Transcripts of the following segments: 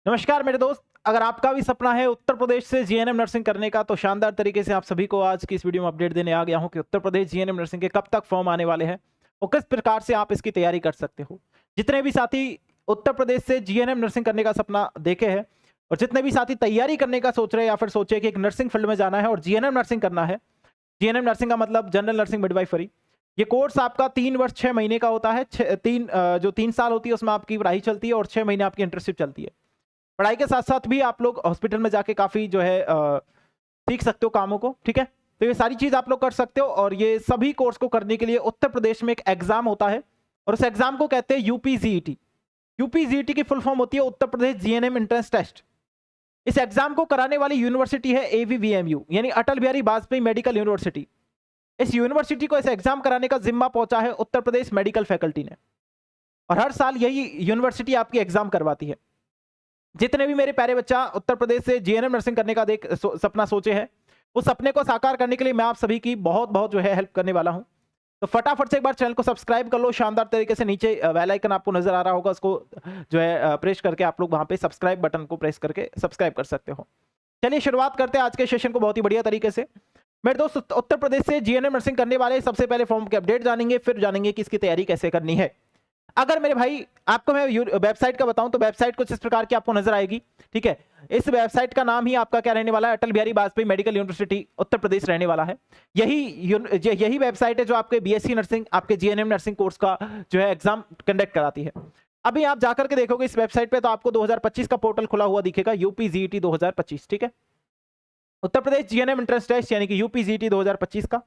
नमस्कार मेरे दोस्त। अगर आपका भी सपना है उत्तर प्रदेश से जीएनएम नर्सिंग करने का, तो शानदार तरीके से आप सभी को आज की इस वीडियो में अपडेट देने आ गया हूं कि उत्तर प्रदेश जीएनएम नर्सिंग के कब तक फॉर्म आने वाले हैं और किस प्रकार से आप इसकी तैयारी कर सकते हो। जितने भी साथी उत्तर प्रदेश से जीएनएम नर्सिंग करने का सपना देखे हैं और जितने भी साथी तैयारी करने का सोच रहे हैं या फिर सोचे कि एक नर्सिंग फील्ड में जाना है और जीएनएम नर्सिंग करना है। जीएनएम नर्सिंग का मतलब जनरल नर्सिंग मिडवाइफरी। ये कोर्स आपका 3 वर्ष 6 महीने का होता है। जो 3 साल होती है उसमें आपकी पढ़ाई चलती है और 6 महीने आपकी इंटर्नशिप चलती है। पढ़ाई के साथ साथ भी आप लोग हॉस्पिटल में जाके काफ़ी जो है सीख सकते हो कामों को। ठीक है, तो ये सारी चीज़ आप लोग कर सकते हो और ये सभी कोर्स को करने के लिए उत्तर प्रदेश में एक एग्जाम होता है और उस एग्जाम को कहते हैं यूपीजीईटी। यूपीजीईटी की फुल फॉर्म होती है Uttar Pradesh GNM entrance test. इस एग्जाम को कराने वाली यूनिवर्सिटी है एवीवीएमयू, यानी अटल बिहारी वाजपेयी मेडिकल यूनिवर्सिटी। इस यूनिवर्सिटी को इस एग्जाम कराने का जिम्मा पहुंचा है उत्तर प्रदेश मेडिकल फैकल्टी ने और हर साल यही यूनिवर्सिटी आपकी एग्जाम करवाती है। जितने भी मेरे प्यारे बच्चा उत्तर प्रदेश से जीएनएम नर्सिंग करने का सपना सोचे हैं, उस सपने को साकार करने के लिए मैं आप सभी की बहुत बहुत जो है हेल्प करने वाला हूं। तो फटाफट से एक बार चैनल को सब्सक्राइब कर लो। शानदार तरीके से नीचे बेल आइकन आपको नजर आ रहा होगा, उसको जो है प्रेस करके आप लोग वहां पे सब्सक्राइब बटन को प्रेस करके सब्सक्राइब कर सकते हो। चलिए शुरुआत करते हैं आज के सेशन को बहुत ही बढ़िया तरीके से। मेरे दोस्त, उत्तर प्रदेश से जीएनएम नर्सिंग करने वाले सबसे पहले फॉर्म के अपडेट जानेंगे, फिर जानेंगे कि इसकी तैयारी कैसे करनी है। अगर मेरे भाई आपको मैं वेबसाइट का बताऊं तो वेबसाइट कुछ इस प्रकार की आपको नजर आएगी। ठीक है, इस वेबसाइट का नाम ही आपका क्या रहने वाला है, अटल बिहारी वाजपेयी मेडिकल यूनिवर्सिटी उत्तर प्रदेश रहने वाला है। यही वेबसाइट है जो आपके बीएससी नर्सिंग, आपके जीएनएम नर्सिंग कोर्स का जो है एग्जाम कंडक्ट कराती है। अभी आप जाकर के देखोगे इस वेबसाइट पे तो आपको 2025 का पोर्टल खुला हुआ दिखेगा, यूपीजीईटी 2025। ठीक है, Uttar Pradesh GNM entrance test यानी कि यूपीजीईटी 2025 का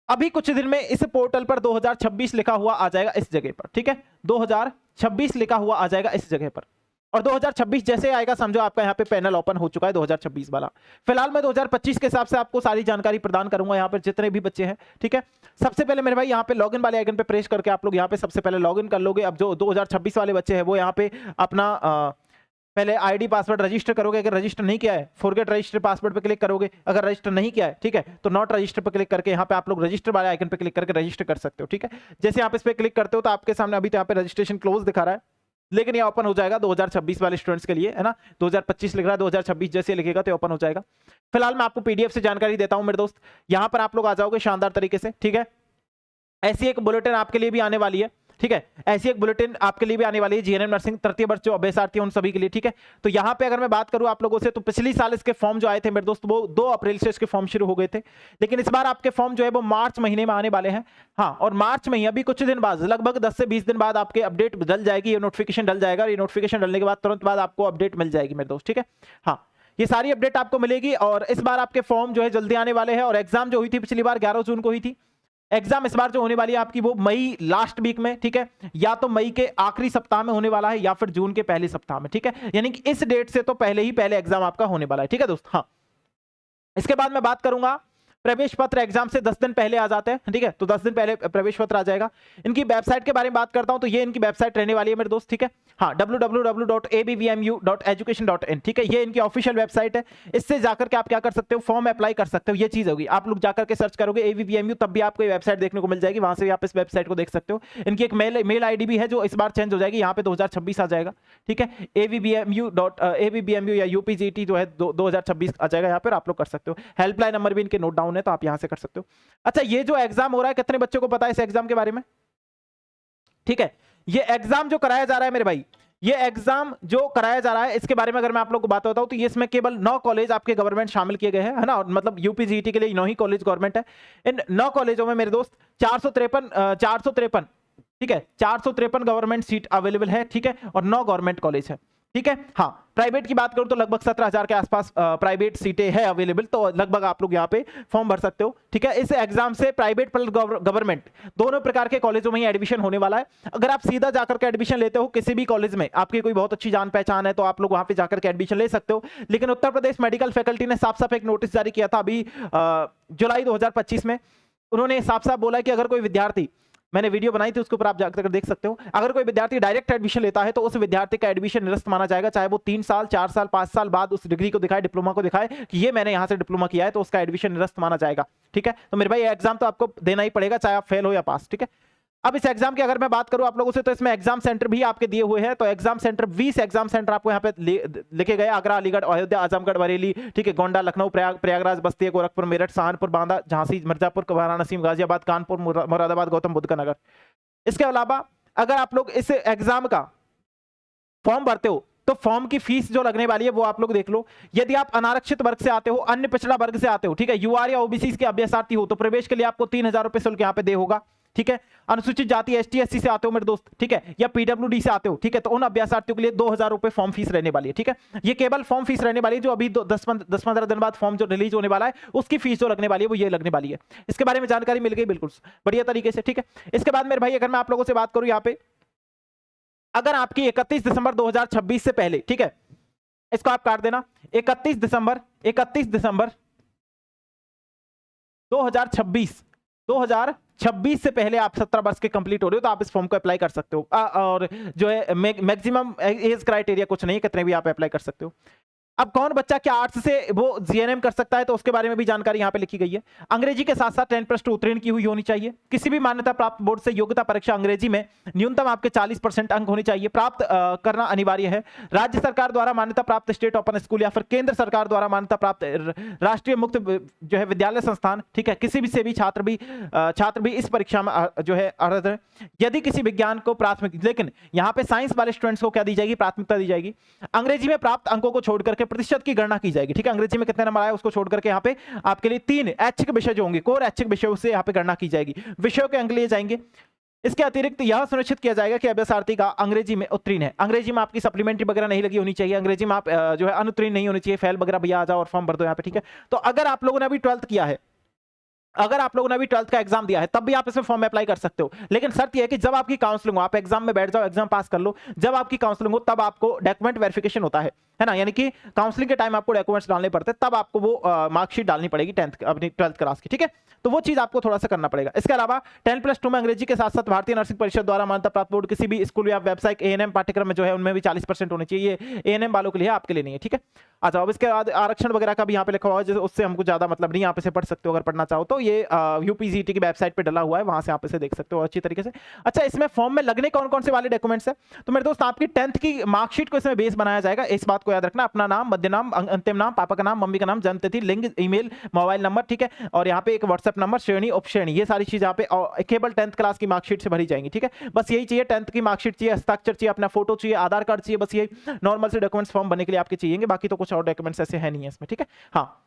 अभी कुछ दिन में इस पोर्टल पर 2026 लिखा हुआ आ जाएगा इस जगह पर। ठीक है, 2026 लिखा हुआ आ जाएगा इस जगह पर और 2026 जैसे आएगा समझो आपका यहाँ पे पैनल ओपन हो चुका है 2026 वाला। फिलहाल मैं 2025 के हिसाब से आपको सारी जानकारी प्रदान करूंगा यहाँ पर जितने भी बच्चे हैं। ठीक है, सबसे पहले मेरे भाई यहाँ पे लॉगिन वाले आइकन पे प्रेस करके आप लोग यहाँ पे सबसे पहले लॉगिन कर लोगे। अब जो 2026 वाले बच्चे हैं वो यहाँ पे अपना पहले आईडी पासवर्ड रजिस्टर करोगे। अगर रजिस्टर नहीं किया है फॉरगेट रजिस्टर पासवर्ड पे क्लिक करोगे। अगर रजिस्टर नहीं किया है ठीक है तो नॉट रजिस्टर पे क्लिक करके यहाँ पे आप लोग रजिस्टर वाले आइकन पे क्लिक करके रजिस्टर कर सकते हो। ठीक है, जैसे यहाँ पे इस पे क्लिक करते हो तो आपके सामने अभी तो यहाँ पे रजिस्ट्रेशन क्लोज दिखा रहा है, लेकिन ये ओपन हो जाएगा 2026 वाले स्टूडेंट्स के लिए, है ना। 2025 लिख रहा है, 2026 जैसे लिखेगा तो ओपन हो जाएगा। फिलहाल मैं आपको पीडीएफ से जानकारी देता हूं मेरे दोस्त। यहाँ पर आप लोग आ जाओगे शानदार तरीके से। ठीक है, ऐसी एक बुलेटिन आपके लिए भी आने वाली है। ठीक है, ऐसी एक बुलेटिन आपके लिए भी आने वाली है जीएनएम नर्सिंग तृतीय वर्ष जो अभ्यर्थी हैं उन सभी के लिए। ठीक है, तो यहाँ पे अगर मैं बात करूं आप लोगों से तो पिछली साल इसके फॉर्म जो आए थे मेरे दोस्त वो 2 अप्रैल से इसके फॉर्म शुरू हो गए थे, लेकिन इस बार आपके फॉर्म जो है वो मार्च महीने में आने वाले हैं। हाँ, और मार्च में ही अभी कुछ दिन बाद लगभग 10 से 20 दिन बाद आपके अपडेट डल जाएगी, ये नोटिफिकेशन डल जाएगा। ये नोटिफिकेशन डलने के बाद तुरंत बाद आपको अपडेट मिल जाएगी मेरे दोस्त। ठीक है, हाँ, ये सारी अपडेट आपको मिलेगी और इस बार आपके फॉर्म जो है जल्दी आने वाले हैं। और एग्जाम जो हुई थी पिछली बार 11 जून को हुई थी, एग्जाम इस बार जो होने वाली है आपकी वो मई लास्ट वीक में। ठीक है, या तो मई के आखिरी सप्ताह में होने वाला है या फिर जून के पहले सप्ताह में। ठीक है, यानी कि इस डेट से तो पहले ही पहले एग्जाम आपका होने वाला है। ठीक है दोस्त, हाँ, इसके बाद मैं बात करूंगा प्रवेश पत्र। एग्जाम से 10 दिन पहले आ जाते हैं। ठीक है, तो 10 दिन पहले प्रवेश पत्र आ जाएगा। इनकी वेबसाइट के बारे में बात करता हूं तो ये इनकी वेबसाइट रहने वाली है मेरे दोस्त। ठीक है, हाँ, www.abvmu.education.in। ठीक है, ये इनकी ऑफिशियल वेबसाइट है। इससे जाकर के आप क्या कर सकते हो, फॉर्म अप्लाई कर सकते हो। ये चीज होगी, आप लोग जाकर के सर्च करोगे एबीवीएमयू तब भी आपको वेबसाइट देखने को मिल जाएगी, वहां से भी आप इस वेबसाइट को देख सकते हो। इनकी एक मेल आईडी भी है जो इस बार चेंज हो जाएगी, यहाँ पे 2026 आ जाएगा। ठीक है, abvmu या यूपीजीटी जो है 2026 आ जाएगा, यहाँ पर आप लोग कर सकते हो। हेल्पलाइन नंबर भी इनके नोट डाउन है तो आप यहाँ से कर सकते हो। अच्छा, ये जो एग्जाम हो रहा है कितने बच्चों को पता है इस एग्जाम के बारे में? ठीक है, ये एग्जाम जो कराया जा रहा है मेरे भाई, ये एग्जाम जो कराया जा रहा है इसके बारे में अगर मैं आप लोगों को बात बताऊं तो ये इसमें केवल 9 कॉलेज आपके गवर्नमेंट शामिल किए गए हैं, है ना। और मतलब यूपीजीटी के लिए 9 ही कॉलेज गवर्नमेंट है। इन 9 कॉलेजों में मेरे दोस्त 453 ठीक है, 453 गवर्नमेंट सीट अवेलेबल है। ठीक है, और 9 गवर्नमेंट कॉलेज है। ठीक है, हाँ, प्राइवेट की बात करूं तो लगभग 17,000 के आसपास प्राइवेट सीटें हैं अवेलेबल, तो लगभग आप लोग यहाँ पे फॉर्म भर सकते हो। ठीक है, इस एग्जाम से प्राइवेट प्लस गवर्नमेंट दोनों प्रकार के कॉलेजों में ही एडमिशन होने वाला है। अगर आप सीधा जाकर के एडमिशन लेते हो किसी भी कॉलेज में, आपकी कोई बहुत अच्छी जान पहचान है तो आप लोग वहां पे जाकर के एडमिशन ले सकते हो। लेकिन उत्तर प्रदेश मेडिकल फैकल्टी ने साफ साफ एक नोटिस जारी किया था अभी जुलाई 2025 में। उन्होंने साफ साफ बोला कि अगर कोई विद्यार्थी, मैंने वीडियो बनाई थी उसके ऊपर आप जाकर देख सकते हो, अगर कोई विद्यार्थी डायरेक्ट एडमिशन लेता है तो उस विद्यार्थी का एडमिशन निरस्त माना जाएगा, चाहे वो 3 साल 4 साल 5 साल बाद उस डिग्री को दिखाए, डिप्लोमा को दिखाए कि ये मैंने यहां से डिप्लोमा किया है, तो उसका एडमिशन निरस्त माना जाएगा। ठीक है, तो मेरे भाई एग्जाम तो आपको देना ही पड़ेगा चाहे आप फेल हो या पास। ठीक है, अब इस एग्जाम की अगर मैं बात करूं आप लोगों से, तो इसमें एग्जाम सेंटर भी आपके दिए हुए हैं। तो एग्जाम सेंटर 20 एग्जाम सेंटर आपको यहाँ पे लिखे गए, आगरा, अलीगढ़, अयोध्या, आजमगढ़, बरेली, ठीक है, गोंडा, लखनऊ, प्रयागराज, बस्ती, गोरखपुर, मेरठ, सहारनपुर, बांदा, झांसी, मिर्जापुर, वाराणसी, गाजियाबाद, कानपुर, मुरादाबाद, गौतम बुद्ध का नगर। इसके अलावा अगर आप लोग इस एग्जाम का फॉर्म भरते हो तो फॉर्म की फीस जो लगने वाली है वो आप लोग देख लो। यदि आप अनारक्षित वर्ग से आते हो, अन्य पिछड़ा वर्ग से आते हो, ठीक है, यूआर या ओबीसी के अभ्यर्थी हो, तो प्रवेश के लिए आपको 3000 रुपए शुल्क यहाँ पे दे होगा, ठीक है। अनुसूचित जाति एसटी एससी से आते हो मेरे दोस्त, ठीक है, या पीडब्ल्यूडी से आते हो, ठीक है, तो उन अभ्यर्थियों के लिए 2000 रुपए फॉर्म फीस रहने वाली है, ठीक है। ये केवल फॉर्म फीस रहने वाली है, जो अभी 10-15 दिन बाद फॉर्म जो रिलीज होने वाला है उसकी फीस जो लगने वाली है वो ये लगने वाली है। इसके बारे में जानकारी मिल गई बिल्कुल बढ़िया तरीके से, ठीक है। इसके बाद मेरे भाई अगर मैं आप लोगों से बात करूं यहाँ पे, अगर आपकी 31 दिसंबर 2026 से पहले, ठीक है, इसको आप काट देना, 31 दिसंबर 2026 से पहले आप 17 वर्ष के कंप्लीट हो रहे हो तो आप इस फॉर्म को अप्लाई कर सकते हो। और जो है मैक्सिमम एज क्राइटेरिया कुछ नहीं है, कितने भी आप अप्लाई कर सकते हो। अब कौन बच्चा क्या आर्ट्स से वो जीएनएम कर सकता है, तो उसके बारे में भी जानकारी यहाँ पे लिखी गई है। अंग्रेजी के साथ साथ 10+2 उत्तीर्ण की हुई होनी चाहिए। किसी भी मान्यता प्राप्त बोर्ड से योग्यता परीक्षा अंग्रेजी में न्यूनतम आपके 40% अंक होने चाहिए, प्राप्त करना अनिवार्य है। राज्य सरकार द्वारा मान्यता प्राप्त स्टेट ओपन स्कूल या फिर केंद्र सरकार द्वारा मान्यता प्राप्त राष्ट्रीय मुक्त जो है विद्यालय संस्थान, ठीक है, किसी भी से भी छात्र भी इस परीक्षा में जो है अर्हता है। यदि किसी विज्ञान को प्राथमिक, लेकिन यहाँ पे साइंस वाले स्टूडेंट्स को क्या दी जाएगी, प्राथमिकता दी जाएगी। अंग्रेजी में प्राप्त अंकों को छोड़ करके प्रतिशत की गणना की जाएगी, ठीक है। अंग्रेजी में कितने नंबर आए उसको छोड़ करके यहाँ पे आपके लिए 3 ऐच्छिक विषय जो होंगे, कोर ऐच्छिक विषयों से यहाँ पे गणना की जाएगी, विषयों के अंक लिए जाएंगे। इसके अतिरिक्त यह सुनिश्चित किया जाएगा कि अभ्यर्थी का अंग्रेजी में उत्तीर्ण है। अंग्रेजी में आपकी सप्लीमेंट्री वगैरह नहीं लगी होनी चाहिए, अंग्रेजी में आप जो है अनुत्तीर्ण नहीं होनी चाहिए, फेल वगैरह भैया आ जाओ और फॉर्म भर दो यहाँ पे, ठीक है। तो अगर आप लोगों ने अभी 12th किया है, अगर आप लोगों ने अभी 12th का एग्जाम दिया है, तब भी आप इसमें फॉर्म में अप्लाई कर सकते हो। लेकिन शर्त यह है कि जब आपकी काउंसलिंग हो, आप एग्जाम में बैठ जाओ, एग्जाम पास कर लो, जब आपकी काउंसलिंग हो तब आपको डॉक्यूमेंट वेरिफिकेशन होता है ना, यानी कि काउंसलिंग के टाइम आपको डॉक्यूमेंट्स डालने पड़ते हैं, तब आपको वो मार्कशीट डालनी पड़ेगी 10th अपनी 12th क्लास की, ठीक है। तो वो चीज आपको थोड़ा सा करना पड़ेगा। इसके अलावा 10+2 में अंग्रेजी के साथ साथ भारतीय नर्सिंग परिषद द्वारा मान्यता प्राप्त बोर्ड किसी भी स्कूल या वेबसाइट एएनएम पाठ्यक्रम में जो है उनमें भी 40% होने चाहिए। एएनएम वालों के लिए, आपके लिए नहीं है, ठीक है। अच्छा, अब इसके बाद आरक्षण वगैरह का भी यहाँ पे लिखा हुआ है, उससे हमको ज्यादा मतलब नहीं, यहाँ पे से पढ़ सकते हो अगर पढ़ना चाहो तो। ये यूपीजीटी की वेबसाइट पे डला हुआ है, वहां से आप इसे देख सकते हो अच्छी तरीके से। अच्छा, इसमें फॉर्म में लगने कौन कौन से वाले डॉक्यूमेंट्स है, तो मेरे दोस्त आपकी 10th की मार्कशीट को इसमें बेस बनाया जाएगा। इस बात को याद रखना, अपना नाम, मध्य नाम, अंतिम नाम, पापा का नाम, मम्मी का नाम, जन्म तिथि, लिंग, ईमेल, मोबाइल नंबर, ठीक है, और यहाँ पे एक व्हाट्सएप नंबर, श्रेणी, उपश्रेणी, ये सारी चीज यहाँ पे केवल 10th क्लास की मार्कशीट से भरी जाएंगी, ठीक है। बस यही चाहिए, 10th की मार्कशीट चाहिए, हस्ताक्षर चाहिए, अपना फोटो चाहिए, आधार कार्ड चाहिए, बस ये नॉर्मल से डॉक्यूमेंट्स फॉर्म बनने के लिए आपके चाहिए। बाकी तो कुछ और डॉक्यूमेंट्स ऐसे है नहीं है इसमें, ठीक है। हाँ,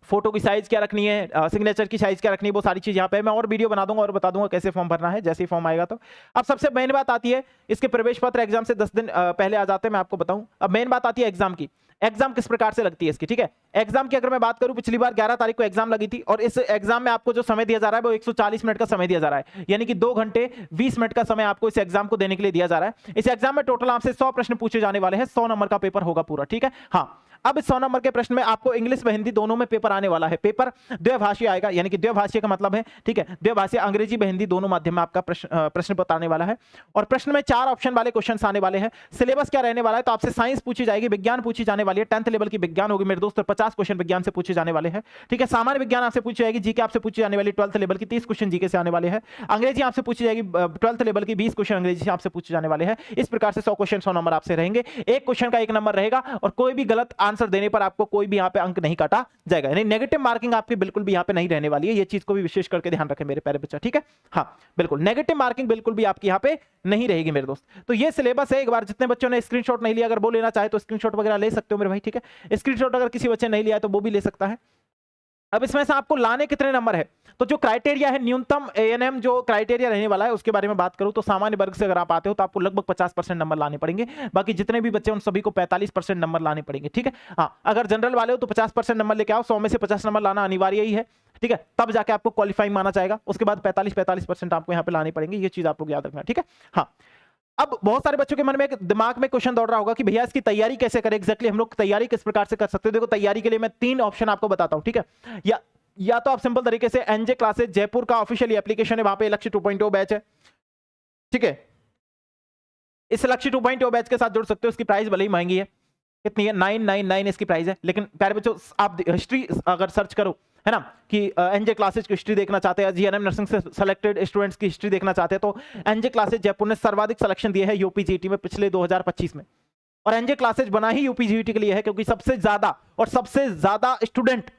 फोटो की साइज क्या रखनी है, सिग्नेचर की साइज क्या रखनी है, वो सारी चीज यहाँ पे मैं और वीडियो बना दूंगा और बता दूंगा कैसे फॉर्म भरना है जैसे ही फॉर्म आएगा। तो अब सबसे मेन बात आती है, इसके प्रवेश पत्र एग्जाम से 10 दिन पहले आ जाते हैं, मैं आपको बताऊं। अब मेन बात आती है एग्जाम की, एग्जाम किस प्रकार से लगती है इसकी, ठीक है। एग्जाम की अगर मैं बात करूं, पिछली बार 11 तारीख को एग्जाम लगी थी और इस एग्जाम में आपको जो समय दिया जा रहा है वो 140 मिनट का समय दिया जा रहा है, यानी कि 2 घंटे 20 मिनट का समय आपको इस एग्जाम को देने के लिए दिया जा रहा है। इस एग्जाम में टोटल आपसे 100 प्रश्न पूछे जाने वाले हैं, 100 नंबर का पेपर होगा पूरा, ठीक है। हाँ, अब इस 100 नंबर के प्रश्न में आपको इंग्लिश व हिंदी दोनों में पेपर आने वाला है। पेपर द्विभाषीय आएगा, यानी कि द्विभाषीय का मतलब है, ठीक है, द्विभाषीय अंग्रेजी व हिंदी दोनों माध्यम में आपका प्रश्न बताने वाला है। और प्रश्न में 4 ऑप्शन वाले क्वेश्चंस आने वाले हैं। सिलेबस क्या रहने वाला है, तो आपसे साइंस पूछी जाएगी, विज्ञान पूछी जाने वाली है, 10th लेवल की विज्ञान होगी मेरे दोस्तों, 50 क्वेश्चन विज्ञान से पूछे जाने वाले हैं, ठीक है। सामान्य विज्ञान आपसे पूछी जाएगी, जीके आपसे पूछी जाने वाली 12th लेवल की 30 क्वेश्चन जीके से आने वाले हैं। अंग्रेजी आपसे पूछी जाएगी 12th लेवल की 20 क्वेश्चन अंग्रेजी से आपसे पूछे जाने वाले हैं। इस प्रकार से 100 क्वेश्चन 100 नंबर आपसे रहेंगे, एक क्वेश्चन का 1 नंबर रहेगा और कोई भी गलत आंसर देने पर आपको कोई भी यहाँ पे अंक नहीं काटा जाएगा, यानी नेगेटिव मार्किंग आपकी बिल्कुल भी यहाँ पे नहीं रहने वाली है। ये चीज को भी विशेष करके ध्यान रखें मेरे प्यारे बच्चा, ठीक है। हाँ, बिल्कुल नेगेटिव मार्किंग बिल्कुल भी आपकी यहाँ पे नहीं रहेगी मेरे दोस्त। तो ये सिलेबस है, एक बार जितने बच्चों ने स्क्रीनशॉट नहीं लिया, अगर वो लेना चाहे तो स्क्रीनशॉट वगैरह ले सकते हो मेरे भाई, ठीक है। स्क्रीनशॉट अगर किसी बच्चे ने नहीं लिया है तो वो भी ले सकता है। अब इसमें से आपको लाने कितने नंबर है, तो जो क्राइटेरिया है न्यूनतम एएनएम जो क्राइटेरिया रहने वाला है उसके बारे में बात करूं तो सामान्य वर्ग से अगर आप आते हो तो आपको लगभग 50% नंबर लाने पड़ेंगे। बाकी जितने भी बच्चे उन सभी को 45% नंबर लाने पड़ेंगे, ठीक है। हाँ, अगर जनरल वाले हो तो 50% नंबर लेके आओ, 100 में से 50 नंबर लाना अनिवार्य ही है, ठीक है, तब जाके आपको क्वालिफाइंग माना जाएगा। उसके बाद 45% आपको यहाँ पे लाने पड़ेंगे, ये चीज आपको याद रखना, ठीक है। हाँ, अब बहुत सारे बच्चों के मन में दिमाग में क्वेश्चन दौड़ रहा होगा कि भैया इसकी तैयारी कैसे करें, एग्जैक्टली हम लोग तैयारी किस प्रकार से कर सकते हैं। देखो, तैयारी के लिए मैं 3 ऑप्शन आपको बताता हूं, ठीक है। या तो आप सिंपल तरीके से एनजे क्लासेस जयपुर का ऑफिशियल एप्लीकेशन है, वहां पे लक्ष्य 2.0 बैच है, ठीक है। इस लक्ष्य 2.0 बैच के साथ जुड़ सकते हो। इसकी प्राइस भले ही महंगी है, कितनी है, 999 इसकी प्राइस है, लेकिन प्यारे बच्चों आप हिस्ट्री अगर सर्च करो है ना, कि एनजे क्लासेज की हिस्ट्री देखना चाहते हैं, जीएनएम नर्सिंग से सेलेक्टेड स्टूडेंट्स की हिस्ट्री देखना चाहते हैं, तो एनजे क्लासेज जयपुर ने सर्वाधिक सिलेक्शन दिए हैं यूपीजीटी में पिछले 2025 में। और एनजे क्लासेज बना ही यूपीजीटी के लिए है क्योंकि सबसे ज्यादा स्टूडेंट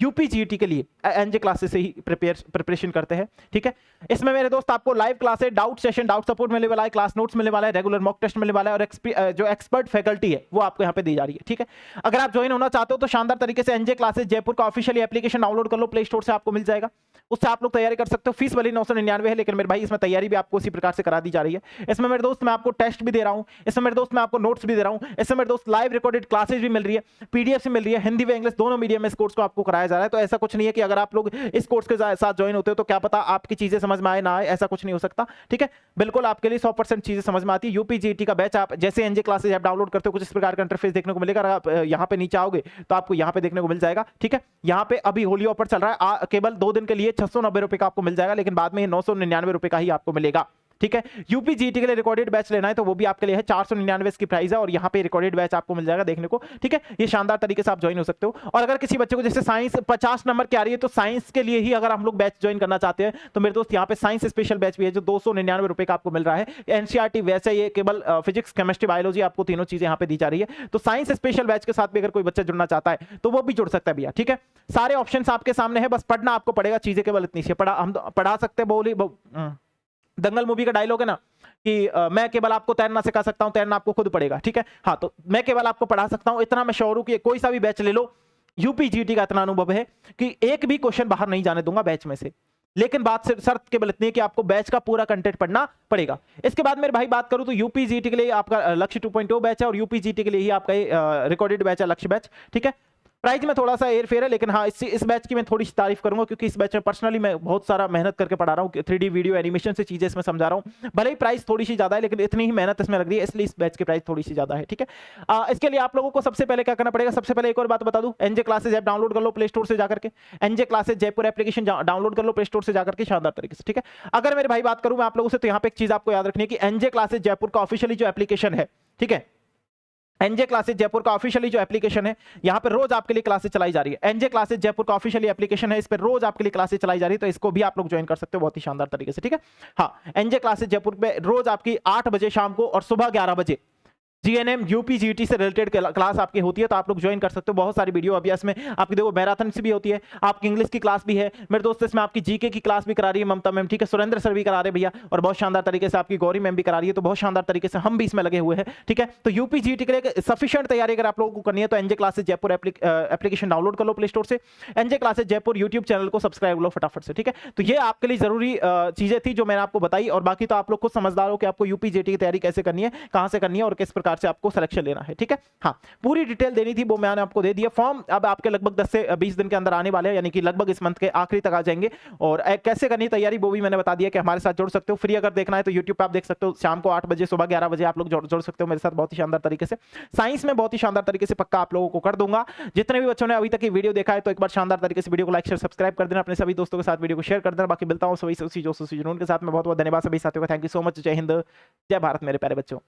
यूपीजीटी के लिए एनजे क्लासेस से ही प्रिपरेशन करते हैं। ठीक है, इसमें मेरे दोस्त आपको live classes, doubt session, doubt support मिलने वाला है, क्लास नोट्स मिलने वाला है, रेगुलर मॉक टेस्ट मिलने वाला है, और जो एक्सपर्ट फैकल्टी है वो आपको यहाँ पे दी जा रही है। ठीक है, अगर आप ज्वाइन होना चाहते हो तो शानदार तरीके से एनजे क्लासेस जयपुर का ऑफिशियल एप्लीकेशन डाउनलोड कर लो, प्ले स्टोर से आपको मिल जाएगा, उससे आप लोग तैयारी कर सकते हो। फीस वाली 999 है, लेकिन मेरे भाई इसमें तैयारी भी आपको उसी प्रकार से करा दी जा रही है। इसमें मेरे दोस्त मैं आपको टेस्ट भी दे रहा हूँ, इसमें मेरे दोस्त मैं आपको नोट्स भी दे रहा हूँ, इसमें मेरे दोस्त लाइव रिकॉर्डेड क्लासेज भी मिल रही है, पीडीएफ मिल रही है, हिंदी व इंग्लिश दोनों मीडियम में इस कोर्स को आपको कराया जा रहा है। तो ऐसा कुछ नहीं है कि अगर आप लोग इस कोर्स के साथ ज्वाइन होते हो तो क्या पता आपकी चीजें समझ में आए ना आए, ऐसा कुछ नहीं हो सकता। ठीक है, बिल्कुल आपके लिए 100% चीजें समझ में आती है। यूपीजीटी का बैच आप जैसे एनजे क्लासेज आप डाउनलोड करते हो कुछ इस प्रकार का इंटरफेस देखने को मिलेगा। आप यहाँ पे नीचे आओगे तो आपको यहाँ पे देखने को मिल जाएगा। ठीक है, यहाँ पे अभी होली ऑफर चल रहा है, केवल 2 दिन के लिए 690 रुपए का आपको मिल जाएगा, लेकिन बाद में 999 रुपए का ही आपको मिलेगा। ठीक है, यूपीजीटी के लिए रिकॉर्डेड बैच लेना है तो वो भी आपके लिए है, 499 की प्राइस है, और यहाँ पे रिकॉर्डेड बैच आपको मिल जाएगा देखने को। ठीक है, ये शानदार तरीके से आप ज्वाइन हो सकते हो। और अगर किसी बच्चे को जैसे साइंस 50 नंबर की आ रही है तो साइंस के लिए ही अगर हम लोग बैच ज्वाइन करना चाहते हैं तो मेरे दोस्त यहाँ पे साइंस स्पेशल बैच भी है जो 299 रुपए का आपको मिल रहा है। एनसीईआरटी वैसे ये केवल फिजिक्स, केमिस्ट्री, बायोलॉजी आपको तीनों चीजें यहाँ पे दी जा रही है। तो साइंस स्पेशल बैच के साथ भी अगर कोई बच्चा जुड़ना चाहता है तो वो भी जुड़ सकता है भैया। ठीक है, सारे ऑप्शन आपके सामने है, बस पढ़ना आपको पड़ेगा, चीजें केवल इतनी सी हम पढ़ा सकते हैं। बोली दंगल मूवी का डायलॉग है ना कि मैं केवल आपको तैरना सिखा सकता हूं, तैरना आपको खुद पड़ेगा। ठीक है, हाँ, तो मैं केवल आपको पढ़ा सकता हूं, इतना मैं श्योर हूं कि कोई सा भी बैच ले लो, यूपीजीटी का इतना अनुभव है कि एक भी क्वेश्चन बाहर नहीं जाने दूंगा बैच में से। लेकिन बात सिर्फ शर्त केवल इतनी है कि आपको बैच का पूरा कंटेंट पढ़ना पड़ेगा। इसके बाद मेरे भाई बात करूं तो यूपीजीटी के लिए आपका लक्ष्य 2.0 बैच है, और यूपीजीटी के लिए ही आपका रिकॉर्डेड बैच है लक्ष्य बैच। ठीक है, प्राइस में थोड़ा सा एयर फेयर है, लेकिन हाँ इस बैच की मैं थोड़ी सी तारीफ करूंगा क्योंकि इस बैच में पर्सनली मैं बहुत सारा मेहनत करके पढ़ा रहा हूँ, 3D वीडियो एनिमेशन से चीजें इसमें समझा रहा हूँ। भले ही प्राइस थोड़ी सी ज्यादा है लेकिन इतनी ही मेहनत इसमें लग रही है, इसलिए इस बैच की प्राइस थोड़ी सी ज्यादा है। ठीक है, इसके लिए आप लोगों को सबसे पहले क्या करना पड़ेगा, सबसे पहले एक और बात बता दूं, एनजे क्लासेज ऐप डाउनलोड कर लो प्ले स्टोर से जाकर के, NJ classes Jaipur application download कर लो प्ले स्टोर से जाकर के शानदार तरीके से। ठीक है, अगर मेरे भाई बात करूं मैं आप लोगों से तो यहाँ पे एक चीज आपको याद रखनी है कि एनजे क्लासेज जयपुर का ऑफिशियली जो एप्लीकेशन है, ठीक है, एनजे क्लासेज जयपुर का ऑफिशियली जो एप्लीकेशन है, यहाँ पर रोज आपके लिए क्लासेज चलाई जा रही है। एनजे क्लासेज जयपुर का ऑफिशियली एप्लीकेशन है, इस पर रोज आपके लिए क्लासेज चलाई जा रही है, तो इसको भी आप लोग ज्वाइन कर सकते हो बहुत ही शानदार तरीके से। ठीक है, हाँ, एनजे क्लासेज जयपुर पे रोज आपकी 8 बजे शाम को और सुबह 11 बजे जीएनएम यूपीजीटी से रिलेटेड क्लास आपकी होती है, तो आप लोग ज्वाइन कर सकते हो। बहुत सारी वीडियो अभी इसमें आपकी देखो, मैराथन से भी होती है, आपकी इंग्लिश की क्लास भी है मेरे दोस्त, इसमें आपकी जीके की क्लास भी करा रही है ममता मैम। ठीक है, सुरेंद्र सर भी करा रहे भैया, और बहुत शानदार तरीके से आपकी गौरी मैम भी करा रही है, तो बहुत शानदार तरीके से हम भी इसमें लगे हुए हैं। ठीक है, तो यूपीजीटी के लिए सफिशिएंट तैयारी अगर आप लोगों को करनी है तो NJ classes Jaipur application download कर लो प्ले स्टोर से, NJ classes Jaipur YouTube channel को सब्सक्राइब लो फटाफट से। ठीक है, तो ये आपके लिए जरूरी चीजें थी जो मैंने आपको बताई, और बाकी तो आप लोग खुद समझदार हो कि आपको यूपीजीटी की तैयारी कैसे करनी है, कहां से करनी है और किस प्रकार से आपको सिलेक्शन है। ठीक है, हाँ, पूरी डिटेल देनी थी वो मैंने आपको दे दिया। फॉर्म अब आपके लगभग 10 से 20 दिन के अंदर आने वाले हैं, यानी कि लगभग इस मंथ के आखिरी तक आ जाएंगे। और कैसे करनी तैयारी वो भी मैंने बता दिया कि हमारे साथ जुड़ सकते हो। फ्री अगर देखना है तो यूट्यूब पे आप देख सकते हो, शाम को 8 बजे, सुबह 11 बजे आप लोग जुड़ सकते हो मेरे साथ बहुत ही शानदार तरीके से। साइंस में बहुत ही शानदार तरीके से पक्का आप लोगों को कर दूंगा। जितने भी बच्चों ने अभी तक ये वीडियो देखा है तो एक बार शानदार तरीके से वीडियो को लाइक शेयर सब्सक्राइब कर देना, अपने सभी दोस्तों के साथ वीडियो को शेयर कर देना। बाकी मिलता हूं सभी जुनून के साथ में, बहुत बहुत धन्यवाद सभी साथियों का, थैंक यू सो मच। जय हिंद, जय भारत मेरे प्यारे बच्चों।